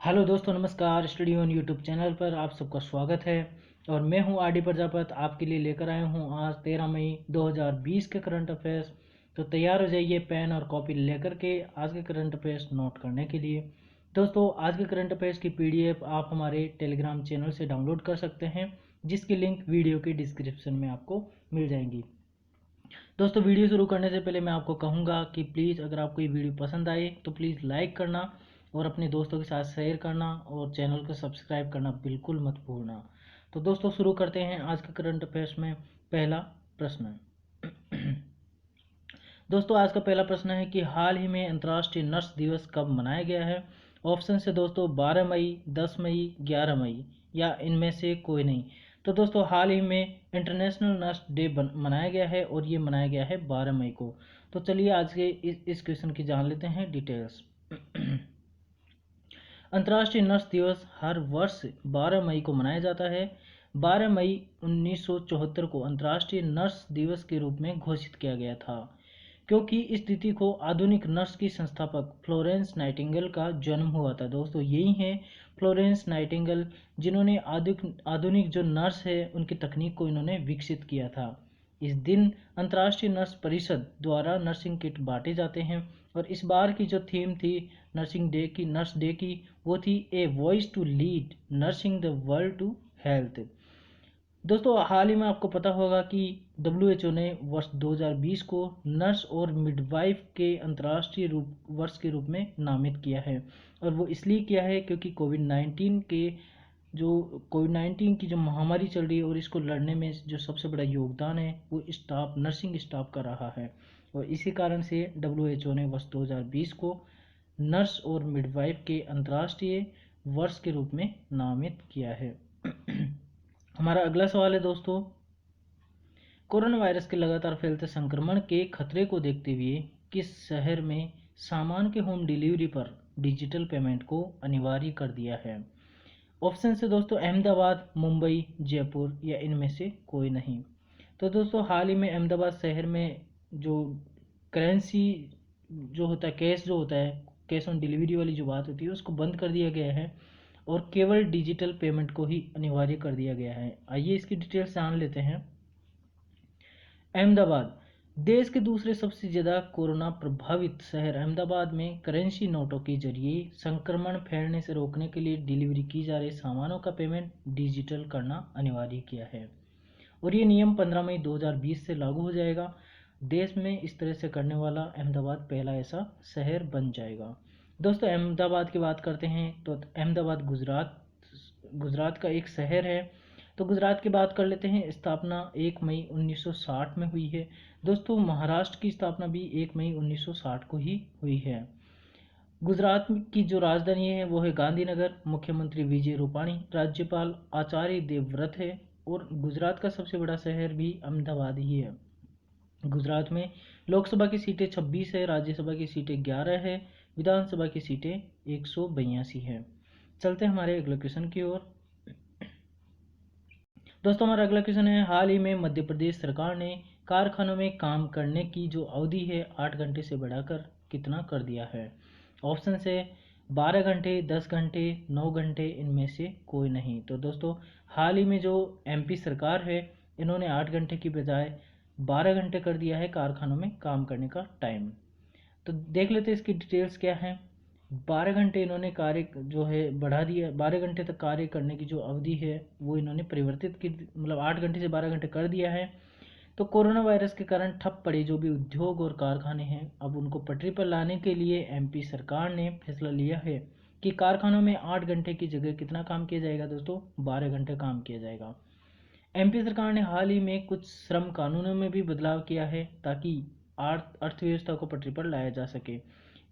Hello दोस्तों, नमस्कार। Study on YouTube channel पर आप सबका स्वागत है। और मैं हूं आर डी प्रजापत, आपके लिए लेकर आया हूं आज 13 मई 2020 के करंट अफेयर्स। तो तैयार हो जाइए पेन और कॉपी लेकर के आज के करंट अफेयर्स नोट करने के लिए। दोस्तों, आज के करंट अफेयर्स की पीडीएफ आप हमारे टेलीग्राम चैनल से डाउनलोड कर सकते हैं, जिसकी लिंक वीडियो के डिस्क्रिप्शन में आपको मिल जाएंगी। दोस्तों, वीडियो शुरू करने से पहले मैं आपको कहूँगा कि प्लीज़ अगर आपको ये वीडियो पसंद आए तो प्लीज़ लाइक करना और अपने दोस्तों के साथ शेयर करना और चैनल को सब्सक्राइब करना बिल्कुल मत भूलना। तो दोस्तों, शुरू करते हैं आज के करंट अफेयर्स में। पहला प्रश्न। दोस्तों, आज का पहला प्रश्न है कि हाल ही में अंतर्राष्ट्रीय नर्स दिवस कब मनाया गया है। ऑप्शन से दोस्तों 12 मई, 10 मई, 11 मई या इनमें से कोई नहीं। तो दोस्तों, हाल ही में इंटरनेशनल नर्स डे मनाया गया है और ये मनाया गया है 12 मई को। तो चलिए आज के इस क्वेश्चन की जान लेते हैं डिटेल्स। अंतर्राष्ट्रीय नर्स दिवस हर वर्ष 12 मई को मनाया जाता है। 12 मई 1974 को अंतर्राष्ट्रीय नर्स दिवस के रूप में घोषित किया गया था, क्योंकि इस तिथि को आधुनिक नर्स की संस्थापक फ्लोरेंस नाइटिंगेल का जन्म हुआ था। दोस्तों, यही है फ्लोरेंस नाइटिंगेल, जिन्होंने आधुनिक जो नर्स है उनकी तकनीक को इन्होंने विकसित किया था। इस दिन अंतर्राष्ट्रीय नर्स परिषद द्वारा नर्सिंग किट बांटे जाते हैं और इस बार की जो थीम थी नर्स डे की, वो थी a voice to lead nursing the world to health. दोस्तों, हाल ही में आपको पता होगा कि WHO ने वर्ष 2020 को नर्स और मिडवाइफ के अंतर्राष्ट्रीय वर्ष के रूप में नामित किया है। और वो इसलिए किया है क्योंकि कोविड 19 की जो महामारी चल रही है और इसको लड़ने में जो सबसे बड़ा योगदान है वो नर्सिंग स्टाफ का रहा है। और इसी कारण से WHO ने वर्ष 2020 को नर्स और मिडवाइफ के अंतर्राष्ट्रीय वर्ष के रूप में नामित किया है। हमारा अगला सवाल है दोस्तों, कोरोना वायरस के लगातार फैलते संक्रमण के खतरे को देखते हुए किस शहर में सामान के होम डिलीवरी पर डिजिटल पेमेंट को अनिवार्य कर दिया है। ऑप्शन से दोस्तों अहमदाबाद, मुंबई, जयपुर या इनमें से कोई नहीं। तो दोस्तों, हाल ही में अहमदाबाद शहर में जो करेंसी जो होता है, कैश ऑन डिलीवरी वाली जो बात होती है उसको बंद कर दिया गया है और केवल डिजिटल पेमेंट को ही अनिवार्य कर दिया गया है। आइए इसकी डिटेल्स जान लेते हैं। अहमदाबाद देश के दूसरे सबसे ज़्यादा कोरोना प्रभावित शहर अहमदाबाद में करेंसी नोटों के जरिए संक्रमण फैलने से रोकने के लिए डिलीवरी की जा रही सामानों का पेमेंट डिजिटल करना अनिवार्य किया है और ये नियम 15 मई 2020 से लागू हो जाएगा। देश में इस तरह से करने वाला अहमदाबाद पहला ऐसा शहर बन जाएगा। दोस्तों, अहमदाबाद की बात करते हैं तो अहमदाबाद गुजरात का एक शहर है। तो गुजरात की बात कर लेते हैं। स्थापना 1 मई 1960 में हुई है। दोस्तों, महाराष्ट्र की स्थापना भी 1 मई 1960 को ही हुई है। गुजरात की जो राजधानी है वो है गांधीनगर। मुख्यमंत्री विजय रूपाणी, राज्यपाल आचार्य देवव्रत है और गुजरात का सबसे बड़ा शहर भी अहमदाबाद ही है। गुजरात में लोकसभा की सीटें 26 है, राज्यसभा की सीटें 11 है, विधानसभा की सीटें 182 है। चलते हैं हमारे अगले क्वेश्चन की ओर। दोस्तों, हमारा अगला क्वेश्चन है, हाल ही में मध्य प्रदेश सरकार ने कारखानों में काम करने की जो अवधि है 8 घंटे से बढ़ाकर कितना कर दिया है। ऑप्शन से 12 घंटे, 10 घंटे, 9 घंटे, इनमें से कोई नहीं। तो दोस्तों, हाल ही में जो MP सरकार है इन्होंने 8 घंटे की बजाय 12 घंटे कर दिया है कारखानों में काम करने का टाइम। तो देख लेते हैं इसकी डिटेल्स क्या है। 12 घंटे इन्होंने कार्य जो है बढ़ा दिया। 12 घंटे तक कार्य करने की जो अवधि है वो इन्होंने परिवर्तित की, मतलब 8 घंटे से 12 घंटे कर दिया है। तो कोरोना वायरस के कारण ठप पड़े जो भी उद्योग और कारखाने हैं, अब उनको पटरी पर लाने के लिए MP सरकार ने फैसला लिया है कि कारखानों में 8 घंटे की जगह कितना काम किया जाएगा दोस्तों, 12 घंटे काम किया जाएगा। MP सरकार ने हाल ही में कुछ श्रम कानूनों में भी बदलाव किया है ताकि अर्थव्यवस्था को पटरी पर लाया जा सके।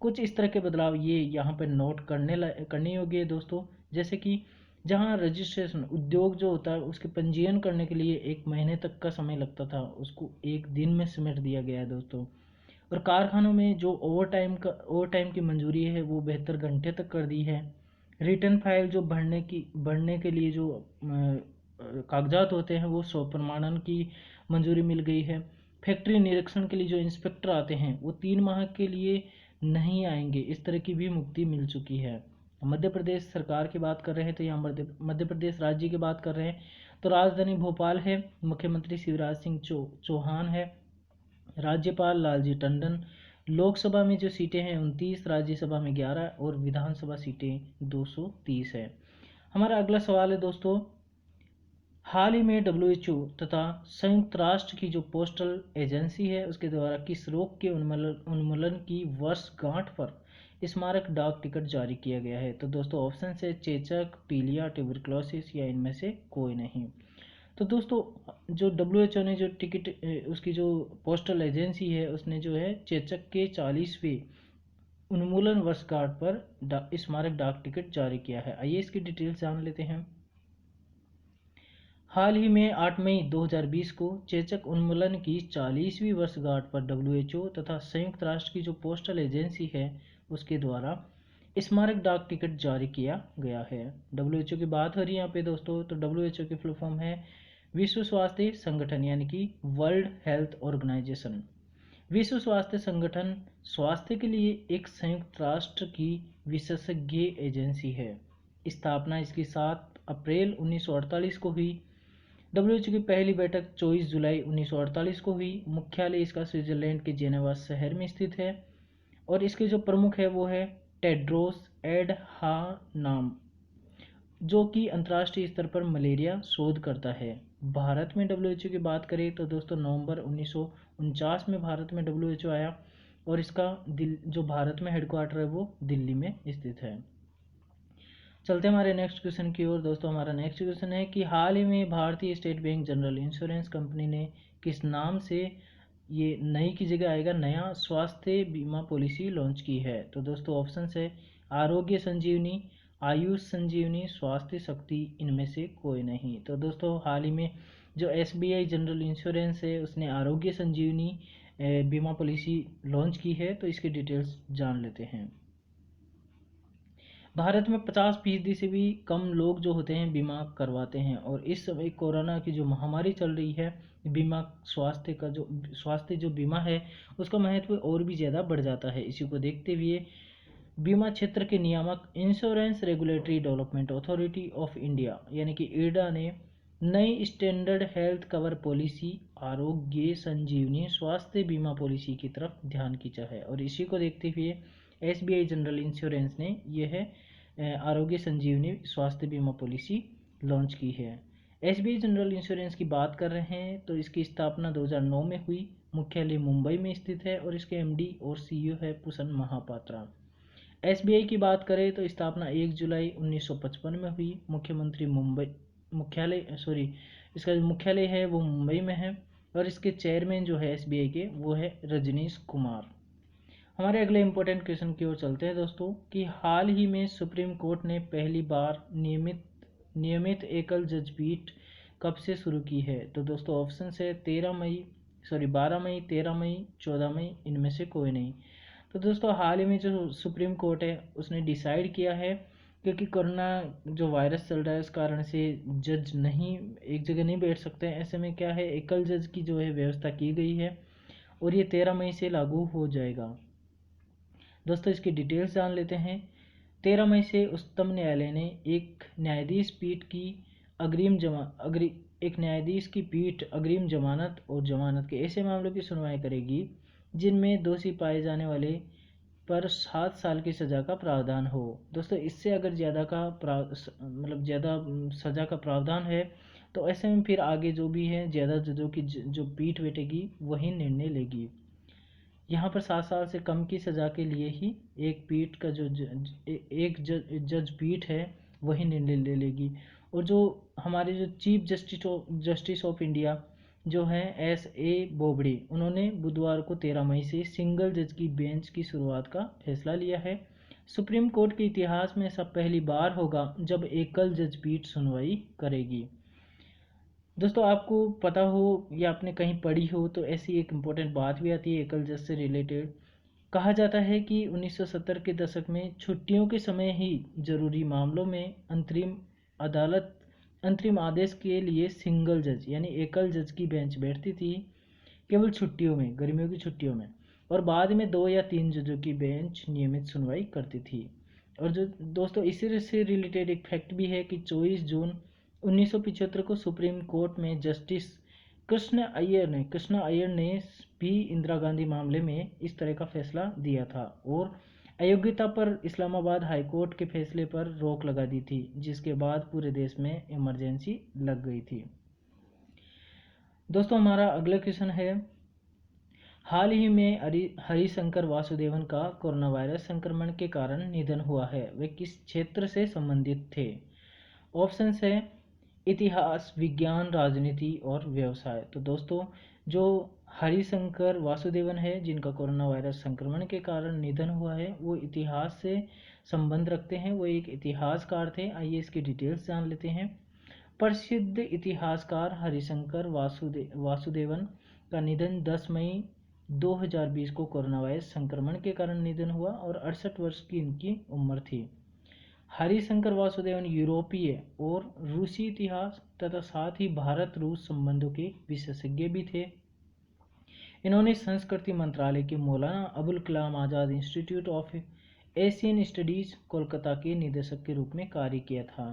कुछ इस तरह के बदलाव ये यहाँ पर नोट करने योग्य है दोस्तों, जैसे कि जहाँ रजिस्ट्रेशन उद्योग जो होता है उसके पंजीयन करने के लिए 1 महीने तक का समय लगता था, उसको 1 दिन में समेट दिया गया है दोस्तों। और कारखानों में जो ओवर टाइम की मंजूरी है वो 72 घंटे तक कर दी है। रिटर्न फाइल जो भरने के लिए जो कागजात होते हैं वो स्व प्रमाणन की मंजूरी मिल गई है। फैक्ट्री निरीक्षण के लिए जो इंस्पेक्टर आते हैं वो 3 माह के लिए नहीं आएंगे, इस तरह की भी मुक्ति मिल चुकी है। मध्य प्रदेश सरकार की बात कर रहे हैं तो यहाँ मध्य प्रदेश राज्य की बात कर रहे हैं तो राजधानी भोपाल है, मुख्यमंत्री शिवराज सिंह चौहान है, राज्यपाल लालजी टंडन। लोकसभा में जो सीटें हैं 29, राज्यसभा में 11 और विधानसभा सीटें 230 है। हमारा अगला सवाल है दोस्तों, हाल ही में WHO तथा संयुक्त राष्ट्र की जो पोस्टल एजेंसी है उसके द्वारा किस रोग के उन्मूलन की वर्षगांठ पर स्मारक डाक टिकट जारी किया गया है? तो दोस्तों ऑप्शन है चेचक, पीलिया, ट्यूबरक्लोसिस या इनमें से कोई नहीं। तो दोस्तों जो WHO ने जो टिकट उसकी जो पोस्टल एजेंसी है उसने जो है चेचक के 40वें उन्मूलन वर्षगांठ पर स्मारक डाक टिकट जारी किया है। आइए इसकी डिटेल्स जान लेते हैं। हाल ही में 8 मई 2020 को चेचक उन्मूलन की 40वीं वर्षगांठ पर WHO तथा संयुक्त राष्ट्र की जो पोस्टल एजेंसी है उसके द्वारा स्मारक डाक टिकट जारी किया गया है। WHO की बात हो रही है यहाँ पे दोस्तों, तो WHO की फुल फॉर्म है विश्व स्वास्थ्य संगठन यानी कि वर्ल्ड हेल्थ ऑर्गेनाइजेशन। विश्व स्वास्थ्य संगठन स्वास्थ्य के लिए एक संयुक्त राष्ट्र की विशेषज्ञ एजेंसी है। स्थापना इसकी 7 अप्रैल 1948 को हुई। WHO की पहली बैठक 24 जुलाई 1948 को हुई। मुख्यालय इसका स्विट्जरलैंड के जेनेवा शहर में स्थित है और इसके जो प्रमुख है वो है टेड्रोस एडहानम, जो कि अंतर्राष्ट्रीय स्तर पर मलेरिया शोध करता है। भारत में WHO की बात करें तो दोस्तों नवंबर 1949 में भारत में WHO आया और इसका जो भारत में हेडक्वार्टर है वो दिल्ली में स्थित है। चलते हमारे नेक्स्ट क्वेश्चन की ओर दोस्तों। हमारा नेक्स्ट क्वेश्चन है कि हाल ही में भारतीय state bank general insurance company ने किस नाम से, ये नई की जगह आएगा, नया स्वास्थ्य बीमा पॉलिसी लॉन्च की है? तो दोस्तों ऑप्शन है आरोग्य संजीवनी, आयुष संजीवनी, स्वास्थ्य शक्ति, इनमें से कोई नहीं। तो दोस्तों हाल ही में जो SBI जनरल इंश्योरेंस है उसने आरोग्य संजीवनी बीमा पॉलिसी लॉन्च की है, तो इसकी डिटेल्स जान लेते हैं। भारत में 50% से भी कम लोग जो होते हैं बीमा करवाते हैं और इस समय कोरोना की जो महामारी चल रही है, बीमा स्वास्थ्य जो बीमा है उसका महत्व और भी ज़्यादा बढ़ जाता है। इसी को देखते हुए बीमा क्षेत्र के नियामक insurance regulatory development authority of India यानी कि IRDA ने नई स्टैंडर्ड हेल्थ कवर पॉलिसी आरोग्य संजीवनी स्वास्थ्य बीमा पॉलिसी की तरफ ध्यान खींचा है और इसी को देखते हुए SBI जनरल इंश्योरेंस ने यह आरोग्य संजीवनी स्वास्थ्य बीमा पॉलिसी लॉन्च की है। SBI जनरल इंश्योरेंस की बात कर रहे हैं तो इसकी स्थापना 2009 में हुई। मुख्यालय मुंबई में स्थित है और इसके MD और CEO है पुसन महापात्रा। SBI की बात करें तो स्थापना 1 जुलाई 1955 में हुई। इसका जो मुख्यालय है वो मुंबई में है और इसके चेयरमैन जो है SBI के वो है रजनीश कुमार। हमारे अगले इंपॉर्टेंट क्वेश्चन की ओर चलते हैं दोस्तों कि हाल ही में सुप्रीम कोर्ट ने पहली बार नियमित एकल जज पीठ कब से शुरू की है? तो दोस्तों ऑप्शन है 12 मई, 13 मई, 14 मई, इनमें से कोई नहीं। तो दोस्तों हाल ही में जो सुप्रीम कोर्ट है उसने डिसाइड किया है क्योंकि कोरोना जो वायरस चल रहा है उस कारण से जज नहीं एक जगह नहीं बैठ सकते हैं। ऐसे में क्या है, एकल जज की जो है व्यवस्था की गई है और ये 13 मई से लागू हो जाएगा। दोस्तों इसकी डिटेल्स जान लेते हैं। 13 मई से उच्चतम न्यायालय ने एक न्यायाधीश की पीठ अग्रिम जमानत और जमानत के ऐसे मामलों की सुनवाई करेगी जिनमें दोषी पाए जाने वाले पर 7 साल की सज़ा का प्रावधान हो। दोस्तों इससे अगर ज़्यादा सज़ा का प्रावधान है तो ऐसे में फिर आगे जो भी है ज़्यादा जजों की जो पीठ बैठेगी वही निर्णय लेगी। यहाँ पर 7 साल से कम की सज़ा के लिए ही एक पीठ का एक जज पीठ है वही निर्णय ले लेगी। और जो हमारे जो चीफ जस्टिस ऑफ इंडिया जो है SA बोबडे, उन्होंने बुधवार को 13 मई से सिंगल जज की बेंच की शुरुआत का फैसला लिया है। सुप्रीम कोर्ट के इतिहास में ऐसा पहली बार होगा जब एकल जज पीठ सुनवाई करेगी। दोस्तों आपको पता हो या आपने कहीं पढ़ी हो तो ऐसी एक इम्पोर्टेंट बात भी आती है एकल जज से रिलेटेड। कहा जाता है कि 1970 के दशक में छुट्टियों के समय ही जरूरी मामलों में अंतरिम आदेश के लिए सिंगल जज यानी एकल जज की बेंच बैठती थी केवल छुट्टियों में, गर्मियों की छुट्टियों में, और बाद में 2 या 3 जजों की बेंच नियमित सुनवाई करती थी। और जो दोस्तों इसी से रिलेटेड एक फैक्ट भी है कि 24 जून 1975 को सुप्रीम कोर्ट में जस्टिस कृष्ण अय्यर ने भी इंदिरा गांधी मामले में इस तरह का फैसला दिया था और अयोग्यता पर इस्लामाबाद हाई कोर्ट के फैसले पर रोक लगा दी थी, जिसके बाद पूरे देश में इमरजेंसी लग गई थी। दोस्तों हमारा अगला क्वेश्चन है, हाल ही में हरिशंकर वासुदेवन का कोरोना वायरस संक्रमण के कारण निधन हुआ है, वे किस क्षेत्र से संबंधित थे? ऑप्शन है इतिहास, विज्ञान, राजनीति और व्यवसाय। तो दोस्तों जो हरिशंकर वासुदेवन है जिनका कोरोना वायरस संक्रमण के कारण निधन हुआ है, वो इतिहास से संबंध रखते हैं, वो एक इतिहासकार थे। आइए इसकी डिटेल्स जान लेते हैं। प्रसिद्ध इतिहासकार हरिशंकर वासुदेवन का निधन 10 मई 2020 को कोरोना वायरस संक्रमण के कारण निधन हुआ और 68 वर्ष की इनकी उम्र थी। हरिशंकर वासुदेवन यूरोपीय और रूसी इतिहास तथा साथ ही भारत रूस संबंधों के विशेषज्ञ भी थे। इन्होंने संस्कृति मंत्रालय के Maulana Abul Kalam Azad institute of Asian studies Kolkata के निदेशक के रूप में कार्य किया था।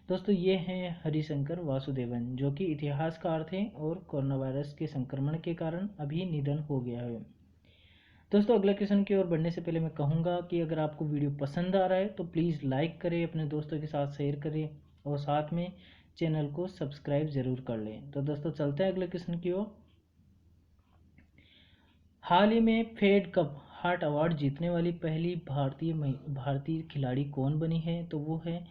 दोस्तों ये हैं हरिशंकर वासुदेवन, जो कि इतिहासकार थे और कोरोना वायरस के संक्रमण के कारण अभी निधन हो गया है। दोस्तों अगला क्वेश्चन की ओर बढ़ने से पहले मैं कहूँगा कि अगर आपको वीडियो पसंद आ रहा है तो प्लीज़ लाइक करें, अपने दोस्तों के साथ शेयर करें और साथ में चैनल को सब्सक्राइब ज़रूर कर लें। तो दोस्तों चलते हैं अगले क्वेश्चन की ओर। हाल ही में फेड कप हार्ट अवार्ड जीतने वाली पहली भारतीय खिलाड़ी कौन बनी है? तो वो है,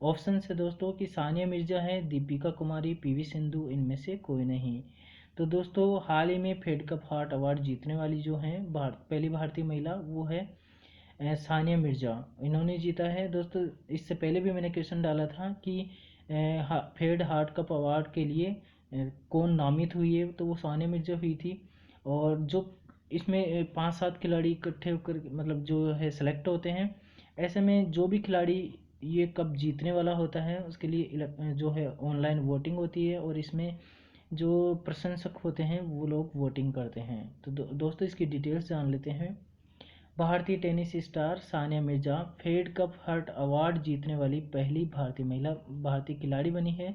ऑप्शन है दोस्तों कि सानिया मिर्जा है, दीपिका कुमारी, पीवी सिंधु, इनमें से कोई नहीं। तो दोस्तों हाल ही में फेड कप हार्ट अवार्ड जीतने वाली जो है पहली भारतीय महिला वो है सानिया मिर्जा, इन्होंने जीता है। दोस्तों इससे पहले भी मैंने क्वेश्चन डाला था कि फेड हार्ट कप अवार्ड के लिए कौन नामित हुई है, तो वो सानिया मिर्जा हुई थी। और जो इसमें 5-7 खिलाड़ी इकट्ठे होकर मतलब जो है सेलेक्ट होते हैं, ऐसे में जो भी खिलाड़ी ये कप जीतने वाला होता है उसके लिए जो है ऑनलाइन वोटिंग होती है और इसमें जो प्रशंसक होते हैं वो लोग वोटिंग करते हैं। तो दोस्तों इसकी डिटेल्स जान लेते हैं। भारतीय tennis star Sania Mirza Fed Cup heart award जीतने वाली पहली भारतीय खिलाड़ी बनी है।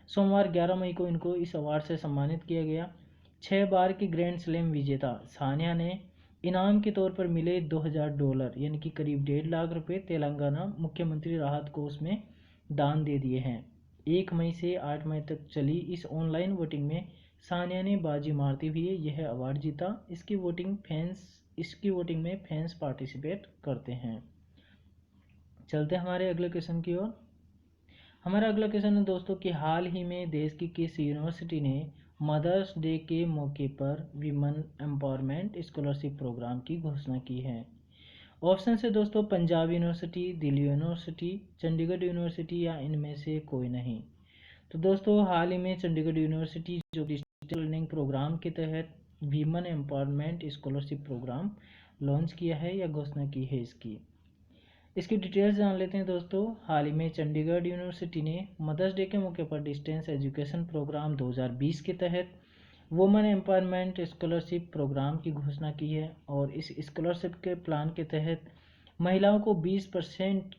सोमवार 11 मई को इनको इस अवार्ड से सम्मानित किया गया। 6 बार की ग्रैंड स्लैम विजेता सानिया ने इनाम के तौर पर मिले $2000 यानी कि करीब 1.5 लाख रुपए तेलंगाना मुख्यमंत्री राहत कोष में दान दे दिए हैं। 1 मई से 8 मई तक चली इस ऑनलाइन वोटिंग में सानिया ने बाजी मारते हुए यह अवार्ड जीता। इसकी वोटिंग में फैंस पार्टिसिपेट करते हैं। चलते हमारे अगले क्वेश्चन की ओर। हमारा अगला क्वेश्चन है दोस्तों कि हाल ही में देश की किस यूनिवर्सिटी ने मदर्स डे के मौके पर विमेन एम्पावरमेंट स्कॉलरशिप प्रोग्राम की घोषणा की है? ऑप्शन है दोस्तों Punjab university, Delhi university, Chandigarh university या इनमें से कोई नहीं। तो दोस्तों हाल ही में चंडीगढ़ यूनिवर्सिटी जो डिजिटल लर्निंग प्रोग्राम के तहत women empowerment scholarship programme launch किया है या घोषणा की है इसकी डिटेल्स जान लेते हैं। दोस्तों हाल ही में चंडीगढ़ यूनिवर्सिटी ने मदर्स डे के मौके पर डिस्टेंस एजुकेशन प्रोग्राम 2020 के तहत वुमेन एम्पावरमेंट स्कॉलरशिप प्रोग्राम की घोषणा की है और इस स्कॉलरशिप के प्लान के तहत महिलाओं को 20%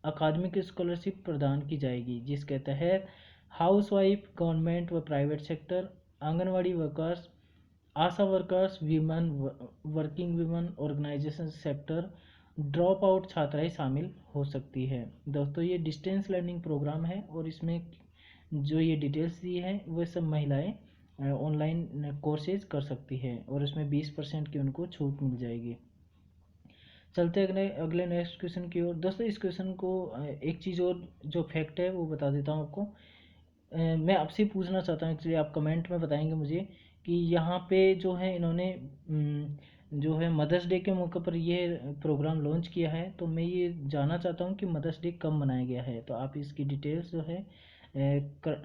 अकादमिक स्कॉलरशिप प्रदान की जाएगी, जिसके तहत हाउसवाइफ, गवर्नमेंट व private sector, anganwadi workers, ASHA workers, working women organisation sector, drop out छात्राएं शामिल हो सकती है। दोस्तों ये डिस्टेंस लर्निंग प्रोग्राम है और इसमें जो ये डिटेल्स दी है वह सब महिलाएं ऑनलाइन कोर्सेज कर सकती है और इसमें 20% की उनको छूट मिल जाएगी। चलते अगले नेक्स्ट क्वेश्चन की ओर। दोस्तों इस क्वेश्चन को एक चीज़ और जो फैक्ट है वो बता देता हूँ आपको। मैं आपसे पूछना चाहता हूँ, एक्चुअली आप कमेंट में बताएंगे मुझे कि यहाँ पे जो है इन्होंने जो है मदर्स डे के मौके पर ये प्रोग्राम लॉन्च किया है, तो मैं ये जानना चाहता हूँ कि मदर्स डे कब मनाया गया है। तो आप इसकी डिटेल्स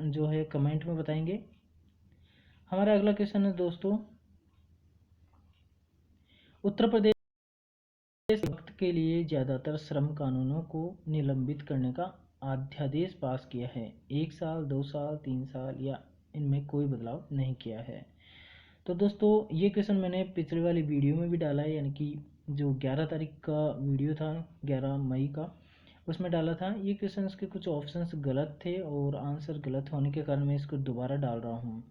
जो है कमेंट में बताएंगे। हमारा अगला क्वेश्चन है दोस्तों, उत्तर प्रदेश वक्त के लिए ज़्यादातर श्रम कानूनों को निलंबित करने का अध्यादेश पास किया है। 1 साल, 2 साल, 3 साल या इनमें कोई बदलाव नहीं किया है। तो दोस्तों ये क्वेश्चन मैंने पिछले वाली वीडियो में भी डाला है, यानी कि जो 11 तारीख का वीडियो था 11 मई का, उसमें डाला था। ये क्वेश्चंस के कुछ ऑप्शंस गलत थे और आंसर गलत होने के कारण मैं इसको दोबारा डाल रहा हूँ।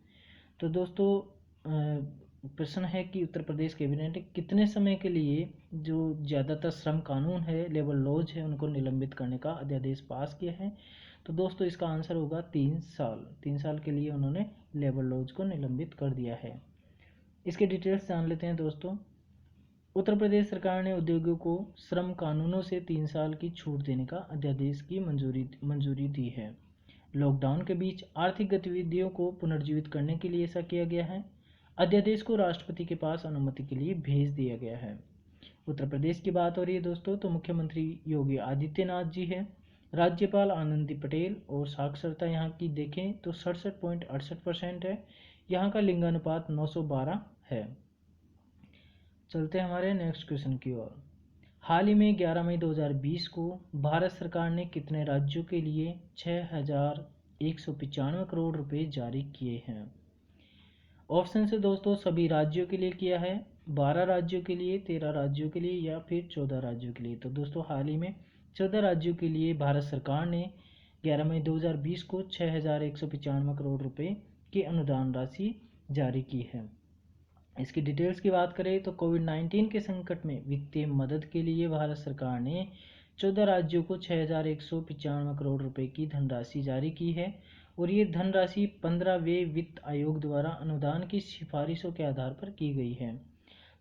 तो दोस्तों प्रश्न है कि उत्तर प्रदेश कैबिनेट ने कितने समय के लिए जो ज़्यादातर श्रम कानून है, लेबर लॉज है, उनको निलंबित करने का अध्यादेश पास किया है। तो दोस्तों इसका आंसर होगा 3 साल। 3 साल के लिए उन्होंने लेबर लॉज को निलंबित कर दिया है। इसके डिटेल्स जान लेते हैं दोस्तों। उत्तर प्रदेश सरकार ने उद्योगों को श्रम कानूनों से 3 साल की छूट देने का अध्यादेश की मंजूरी दी है। लॉकडाउन के बीच आर्थिक गतिविधियों को पुनर्जीवित करने के लिए ऐसा किया गया है। अध्यादेश को राष्ट्रपति के पास अनुमति के लिए भेज दिया गया है। उत्तर प्रदेश की बात हो रही है दोस्तों, तो मुख्यमंत्री योगी आदित्यनाथ जी है, राज्यपाल आनंदी पटेल, और साक्षरता यहाँ की देखें तो 67.68% है। यहाँ का लिंगानुपात 912 है। चलते हैं हमारे नेक्स्ट क्वेश्चन की ओर। हाल ही में 11 मई 2020 को भारत सरकार ने कितने राज्यों के लिए 6,195 करोड़ रुपए जारी किए हैं? ऑप्शन से दोस्तों सभी राज्यों के लिए किया है, 12 राज्यों के लिए, 13 राज्यों के लिए या फिर 14 राज्यों के लिए। तो दोस्तों हाल ही में 14 राज्यों के लिए भारत सरकार ने 11 मई 2020 को 6,195 करोड़ रुपए की अनुदान राशि जारी की है। इसकी डिटेल्स की बात करें तो कोविड-19 के संकट में वित्तीय मदद के लिए भारत सरकार ने 14 राज्यों को 6,195 करोड़ रुपए की धनराशि जारी की है और ये धनराशि 15वें वित्त आयोग द्वारा अनुदान की सिफारिशों के आधार पर की गई है।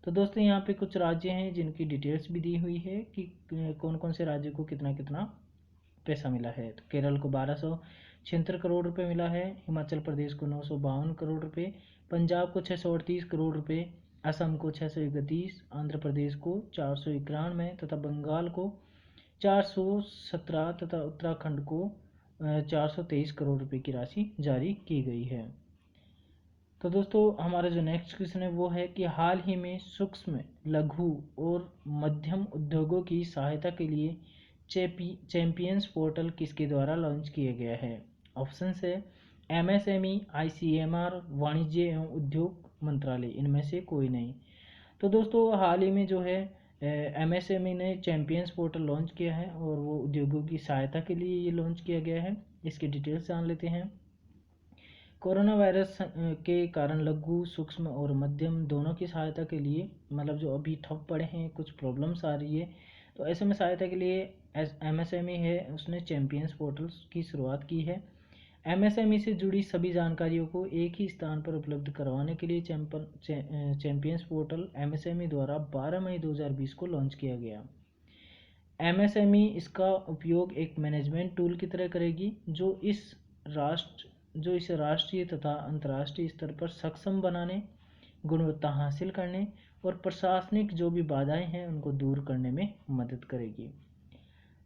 तो दोस्तों यहाँ पे कुछ राज्य हैं जिनकी डिटेल्स भी दी हुई है कि कौन कौन से राज्य को कितना कितना पैसा मिला है। तो केरल को 1276 करोड़ रुपए मिला है, हिमाचल प्रदेश को 952 करोड़ रुपए, पंजाब को 638 करोड़ रुपए, असम को 631, आंध्र प्रदेश को 491 तथा बंगाल को 417 तथा उत्तराखंड को 423 करोड़ रुपए की राशि जारी की गई है। तो दोस्तों हमारा जो नेक्स्ट क्वेश्चन है वो है कि हाल ही में सूक्ष्म, लघु और मध्यम उद्योगों की सहायता के लिए चैंपियंस पोर्टल किसके द्वारा लॉन्च किया गया है? ऑप्शन है एमएसएमई, आईसीएमआर, वाणिज्य एवं उद्योग मंत्रालय, इनमें से कोई नहीं। तो दोस्तों हाल ही में जो है एमएसएमई ने चैंपियंस पोर्टल लॉन्च किया है और वो उद्योगों की सहायता के लिए ये लॉन्च किया गया है। इसकी डिटेल्स जान लेते हैं। कोरोना वायरस के कारण लघु, सूक्ष्म और मध्यम दोनों की सहायता के लिए, मतलब जो अभी ठप पड़े हैं, कुछ प्रॉब्लम्स आ रही है, तो ऐसे में सहायता के लिए एमएसएमई है उसने चैंपियंस पोर्टल की शुरुआत की है। एमएसएमई से जुड़ी सभी जानकारियों को एक ही स्थान पर उपलब्ध करवाने के लिए चैंपियंस पोर्टल एमएसएमई द्वारा 12 मई 2020 को लॉन्च किया गया। एमएसएमई इसका उपयोग एक मैनेजमेंट टूल की तरह करेगी जो इसे राष्ट्रीय तथा अंतर्राष्ट्रीय स्तर पर सक्षम बनाने, गुणवत्ता हासिल करने और प्रशासनिक जो भी बाधाएं हैं उनको दूर करने में मदद करेगी।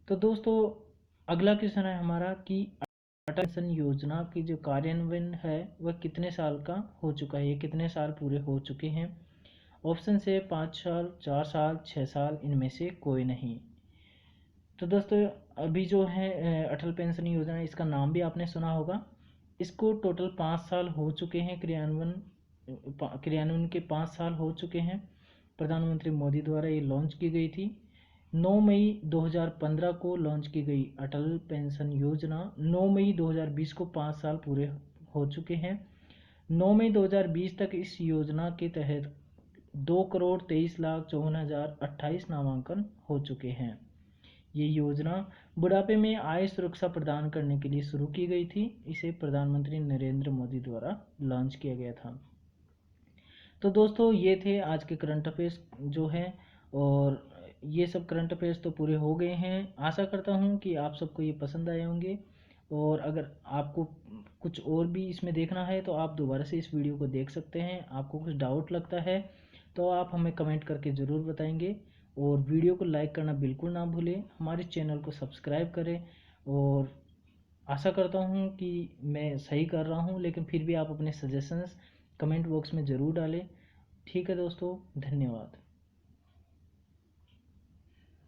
तो दोस्तों अगला क्वेश्चन है हमारा कि अटल पेंशन योजना की जो कार्यान्वयन है वह कितने साल का हो चुका है, ये कितने साल पूरे हो चुके हैं? ऑप्शन से 5 साल, 4 साल, 6 साल, इनमें से कोई नहीं। तो दोस्तों अभी जो है अटल पेंशन योजना, इसका नाम भी आपने सुना होगा। इसको टोटल 5 साल हो चुके हैं, क्रियान्वयन के 5 साल हो चुके हैं। प्रधानमंत्री मोदी द्वारा ये लॉन्च की गई थी। 9 मई 2015 को लॉन्च की गई अटल पेंशन योजना 9 मई 2020 को 5 साल पूरे हो चुके हैं। 9 मई 2020 तक इस योजना के तहत 2,23,54,028 नामांकन हो चुके हैं। ये योजना बुढ़ापे में आय सुरक्षा प्रदान करने के लिए शुरू की गई थी। इसे प्रधानमंत्री नरेंद्र मोदी द्वारा लॉन्च किया गया था। तो दोस्तों ये थे आज के करंट अफेयर्स जो हैं, और ये सब करंट अफेयर्स तो पूरे हो गए हैं। आशा करता हूँ कि आप सबको ये पसंद आए होंगे, और अगर आपको कुछ और भी इसमें देखना है तो आप दोबारा से इस वीडियो को देख सकते हैं। आपको कुछ डाउट लगता है तो आप हमें कमेंट करके ज़रूर बताएंगे, और वीडियो को लाइक करना बिल्कुल ना भूलें, हमारे चैनल को सब्सक्राइब करें। और आशा करता हूँ कि मैं सही कर रहा हूँ, लेकिन फिर भी आप अपने सजेशंस कमेंट बॉक्स में ज़रूर डालें। ठीक है दोस्तों, धन्यवाद।